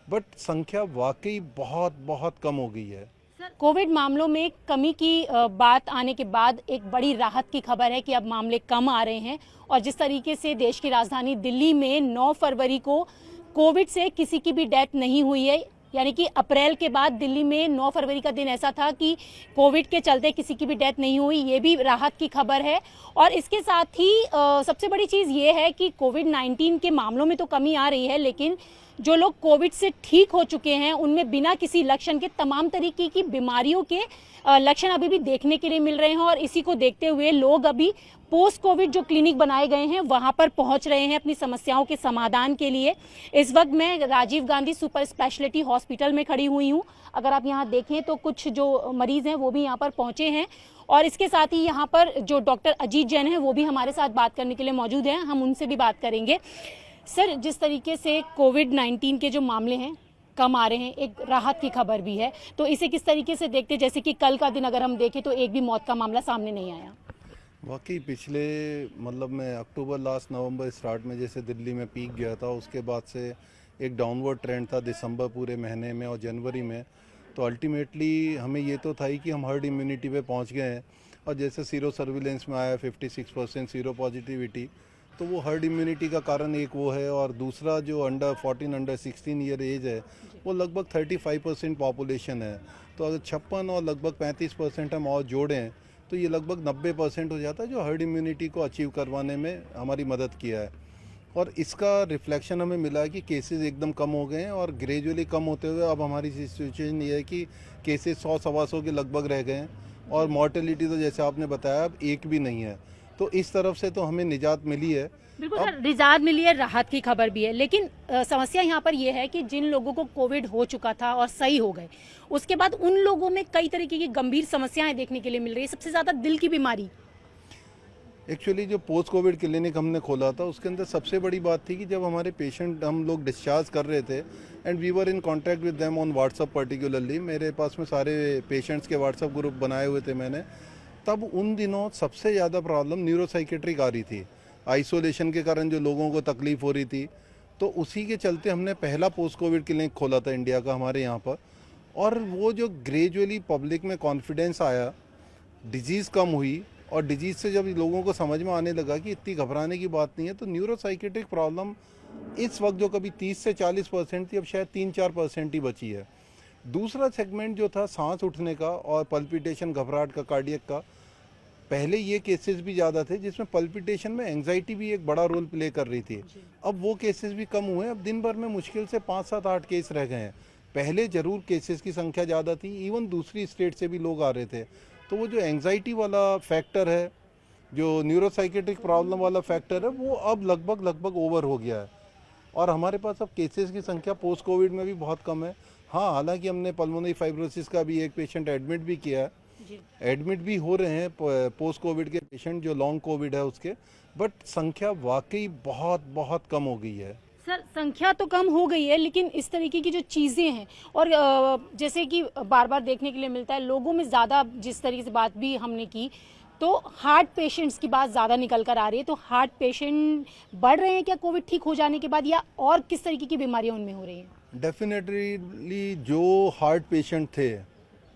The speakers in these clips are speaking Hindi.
बट संख्या वाकई बहुत बहुत कम हो गई है। कोविड मामलों में कमी की बात आने के बाद एक बड़ी राहत की खबर है कि अब मामले कम आ रहे हैं। और जिस तरीके से देश की राजधानी दिल्ली में 9 फरवरी को कोविड से किसी की भी डेथ नहीं हुई है, यानी कि अप्रैल के बाद दिल्ली में 9 फरवरी का दिन ऐसा था कि कोविड के चलते किसी की भी डेथ नहीं हुई, ये भी राहत की खबर है। और इसके साथ ही सबसे बड़ी चीज़ ये है कि कोविड 19 के मामलों में तो कमी आ रही है, लेकिन जो लोग कोविड से ठीक हो चुके हैं उनमें बिना किसी लक्षण के तमाम तरीके की बीमारियों के लक्षण अभी भी देखने के लिए मिल रहे हैं। और इसी को देखते हुए लोग अभी पोस्ट कोविड जो क्लिनिक बनाए गए हैं वहां पर पहुंच रहे हैं अपनी समस्याओं के समाधान के लिए। इस वक्त मैं Rajiv Gandhi super speciality hospital में खड़ी हुई हूं। अगर आप यहां देखें तो कुछ जो मरीज हैं वो भी यहां पर पहुंचे हैं। और इसके साथ ही यहाँ पर जो डॉक्टर अजीत जैन है वो भी हमारे साथ बात करने के लिए मौजूद हैं, हम उनसे भी बात करेंगे। सर, जिस तरीके से कोविड 19 के जो मामले हैं कम आ रहे हैं, एक राहत की खबर भी है, तो इसे किस तरीके से देखते, जैसे कि कल का दिन अगर हम देखें तो एक भी मौत का मामला सामने नहीं आया। वाकई पिछले मतलब मैं अक्टूबर लास्ट नवंबर स्टार्ट में जैसे दिल्ली में पीक गया था, उसके बाद से एक डाउनवर्ड ट्रेंड था दिसंबर पूरे महीने में और जनवरी में। तो अल्टीमेटली हमें ये तो था ही कि हम हर्ड इम्यूनिटी पे पहुंच गए हैं। और जैसे सीरो सर्विलेंस में आया 56% सीरो पॉजिटिविटी, तो वो हर्ड इम्यूनिटी का कारण एक वो है। और दूसरा जो अंडर 14 अंडर 16 ईयर एज है वो लगभग 35% पॉपुलेशन है। तो अगर 56 और लगभग 35% हम और जोड़ें तो ये लगभग 90% हो जाता है, जो हर्ड इम्यूनिटी को अचीव करवाने में हमारी मदद किया है। और इसका रिफ्लेक्शन हमें मिला है कि केसेस एकदम कम हो गए हैं और ग्रेजुअली कम होते हुए अब हमारी सिचुएशन ये है कि केसेस 100-125 के लगभग रह गए हैं और मॉर्टेलिटी तो जैसे आपने बताया अब एक भी नहीं है। तो इस तरफ से तो हमें निजात मिली है। बिल्कुल सर, निजात मिली है, राहत की खबर भी है। लेकिन समस्या यहाँ पर यह है कि जिन लोगों को कोविड हो चुका था और सही हो गए, उसके बाद उन लोगों में कई तरीके की गंभीर समस्याएं देखने के लिए मिल रही है, सबसे ज्यादा दिल की बीमारी। एक्चुअली जो पोस्ट कोविड क्लिनिक हमने खोला था उसके अंदर सबसे बड़ी बात थी कि जब हमारे पेशेंट हम लोग डिस्चार्ज कर रहे थे and we were in contact with them on WhatsApp, particularly मेरे पास में सारे पेशेंट्स के व्हाट्सअप ग्रुप बनाए हुए थे मैंने, तब उन दिनों सबसे ज़्यादा प्रॉब्लम न्यूरोसाइकेट्रिक आ रही थी। आइसोलेशन के कारण जो लोगों को तकलीफ हो रही थी, तो उसी के चलते हमने पहला पोस्ट कोविड क्लिनिक खोला था इंडिया का हमारे यहाँ पर। और वो जो ग्रेजुअली पब्लिक में कॉन्फिडेंस आया, डिजीज़ कम हुई और डिजीज़ से जब लोगों को समझ में आने लगा कि इतनी घबराने की बात नहीं है, तो न्यूरोसाइकेट्रिक प्रॉब्लम इस वक्त जो कभी 30 से 40% थी अब शायद 3-4% ही बची है। दूसरा सेगमेंट जो था सांस उठने का और पल्पिटेशन, घबराहट का, कार्डियक का, पहले ये केसेस भी ज़्यादा थे जिसमें पल्पिटेशन में एंग्जाइटी भी एक बड़ा रोल प्ले कर रही थी। अब वो केसेस भी कम हुए, अब दिन भर में मुश्किल से 5-7-8 केस रह गए हैं। पहले ज़रूर केसेस की संख्या ज़्यादा थी, इवन दूसरी स्टेट से भी लोग आ रहे थे। तो वो जो एंग्जाइटी वाला फैक्टर है, जो न्यूरोसाइकेट्रिक प्रॉब्लम वाला फैक्टर है, वो अब लगभग ओवर हो गया है। और हमारे पास अब केसेस की संख्या पोस्ट कोविड में भी बहुत कम है। हाँ, हालांकि हमने पल्मोनरी फाइब्रोसिस का भी एक पेशेंट एडमिट भी किया है, एडमिट भी हो रहे हैं पोस्ट कोविड के पेशेंट जो लॉन्ग कोविड है उसके, बट संख्या वाकई बहुत बहुत कम हो गई है। सर, संख्या तो कम हो गई है, लेकिन इस तरीके की जो चीज़ें हैं और जैसे कि बार बार देखने के लिए मिलता है लोगों में ज़्यादा, जिस तरीके से बात भी हमने की, तो हार्ट पेशेंट्स की बात ज़्यादा निकल कर आ रही है। तो हार्ट पेशेंट बढ़ रहे हैं क्या कोविड ठीक हो जाने के बाद, या और किस तरीके की बीमारियां उनमें हो रही हैं? डेफिनेटली जो हार्ट पेशेंट थे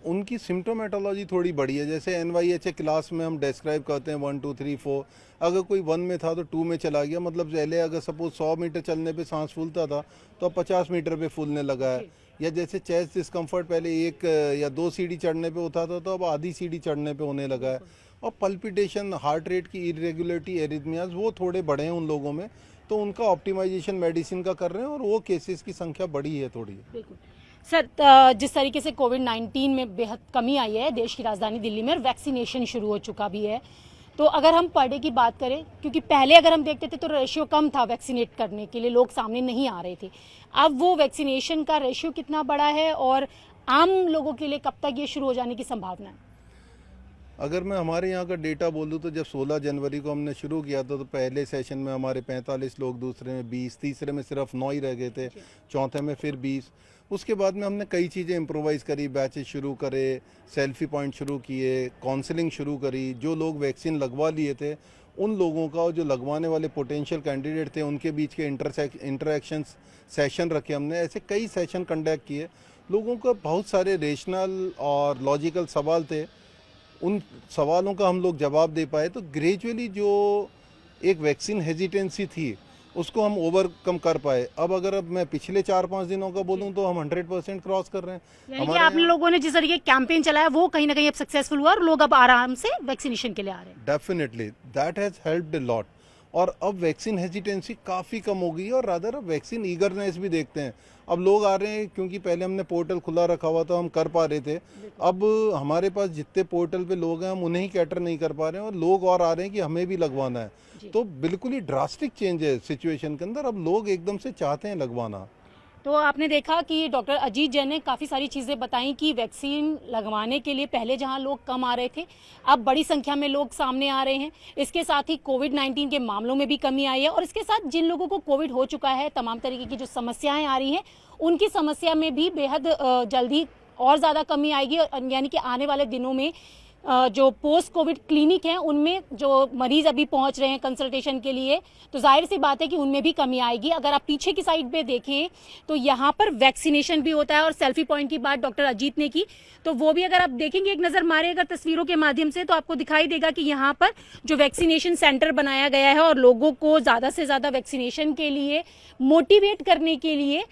उनकी सिम्टोमेटोलॉजी थोड़ी बड़ी है। जैसे NYHA क्लास में हम डिस्क्राइब करते हैं 1 2 3 4, अगर कोई 1 में था तो 2 में चला गया, मतलब पहले अगर सपोज 100 मीटर चलने पे सांस फूलता था तो अब 50 मीटर पे फूलने लगा है। या जैसे चेस्ट डिस्कम्फर्ट पहले 1 या 2 सीढ़ी चढ़ने पे होता था तो अब आधी सीढ़ी चढ़ने पे होने लगा है। और पल्पिटेशन, हार्ट रेट की इरेगुलरिटी, एरिथमियाज वो थोड़े बड़े हैं उन लोगों में, तो उनका ऑप्टिमाइजेशन मेडिसिन का कर रहे हैं और वो केसेस की संख्या बड़ी है थोड़ी। सर, जिस तरीके से कोविड 19 में बेहद कमी आई है देश की राजधानी दिल्ली में, और वैक्सीनेशन शुरू हो चुका भी है, तो अगर हम पर डे की बात करें, क्योंकि पहले अगर हम देखते थे तो रेशियो कम था वैक्सीनेट करने के लिए, लोग सामने नहीं आ रहे थे, अब वो वैक्सीनेशन का रेशियो कितना बड़ा है और आम लोगों के लिए कब तक ये शुरू हो जाने की संभावना है? अगर मैं हमारे यहाँ का डेटा बोलूँ तो जब 16 जनवरी को हमने शुरू किया था तो पहले सेशन में हमारे 45 लोग, दूसरे में 20, तीसरे में सिर्फ 9 ही रह गए थे, चौथे में फिर 20। उसके बाद में हमने कई चीज़ें इम्प्रोवाइज़ करी, बैचेस शुरू करे, सेल्फी पॉइंट शुरू किए, काउंसलिंग शुरू करी। जो लोग वैक्सीन लगवा लिए थे उन लोगों का और जो लगवाने वाले पोटेंशियल कैंडिडेट थे उनके बीच के इंटरेक्शन सेशन रखे हमने। ऐसे कई सेशन कंडक्ट किए। लोगों को बहुत सारे रेशनल और लॉजिकल सवाल थे, उन सवालों का हम लोग जवाब दे पाए। तो ग्रेजुअली जो एक वैक्सीन हेजिटेंसी थी उसको हम ओवरकम कर पाए। अब मैं पिछले 4-5 दिनों का बोलूं तो हम 100% क्रॉस कर रहे हैं। यानी कि आप लोगों ने जिस तरीके कैंपेन चलाया वो कहीं ना कहीं अब सक्सेसफुल हुआ और लोग अब आराम से वैक्सीनेशन के लिए आ रहे हैं। Definitely that has helped a lot. और अब वैक्सीन हेजिटेंसी काफ़ी कम हो गई है और रादर अब वैक्सीन ईगरनेस भी देखते हैं। अब लोग आ रहे हैं, क्योंकि पहले हमने पोर्टल खुला रखा हुआ था, हम कर पा रहे थे। अब हमारे पास जितने पोर्टल पे लोग हैं हम उन्हें ही कैटर नहीं कर पा रहे हैं और लोग और आ रहे हैं कि हमें भी लगवाना है। तो बिल्कुल ही ड्रास्टिक चेंज है सिचुएशन के अंदर। अब लोग एकदम से चाहते हैं लगवाना। तो आपने देखा कि डॉक्टर अजीत जैन ने काफ़ी सारी चीज़ें बताई कि वैक्सीन लगवाने के लिए पहले जहां लोग कम आ रहे थे अब बड़ी संख्या में लोग सामने आ रहे हैं। इसके साथ ही कोविड-19 के मामलों में भी कमी आई है और इसके साथ जिन लोगों को कोविड हो चुका है, तमाम तरीके की जो समस्याएं आ रही हैं उनकी समस्या में भी बेहद जल्दी और ज़्यादा कमी आएगी। यानी कि आने वाले दिनों में जो पोस्ट कोविड क्लिनिक हैं उनमें जो मरीज अभी पहुंच रहे हैं कंसल्टेशन के लिए, तो जाहिर सी बात है कि उनमें भी कमी आएगी। अगर आप पीछे की साइड पे देखें तो यहाँ पर वैक्सीनेशन भी होता है और सेल्फी पॉइंट की बात डॉक्टर अजीत ने की, तो वो भी अगर आप देखेंगे, एक नज़र मारे अगर तस्वीरों के माध्यम से, तो आपको दिखाई देगा कि यहाँ पर जो वैक्सीनेशन सेंटर बनाया गया है और लोगों को ज़्यादा से ज़्यादा वैक्सीनेशन के लिए मोटिवेट करने के लिए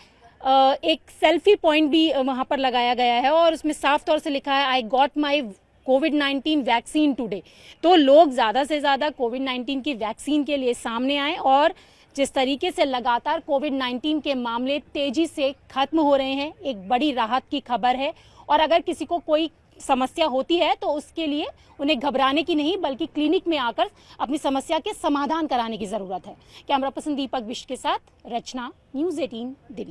एक सेल्फी पॉइंट भी वहाँ पर लगाया गया है और उसमें साफ तौर से लिखा है, I got my covid vaccine today. तो लोग ज़्यादा से ज़्यादा कोविड-19 की वैक्सीन के लिए सामने आए और जिस तरीके से लगातार कोविड-19 के मामले तेजी से खत्म हो रहे हैं, एक बड़ी राहत की खबर है। और अगर किसी को कोई समस्या होती है तो उसके लिए उन्हें घबराने की नहीं बल्कि क्लिनिक में आकर अपनी समस्या के समाधान कराने की ज़रूरत है। कैमरा पर्सन दीपक बिष्ट के साथ रचना, न्यूज़ 18 दिल्ली।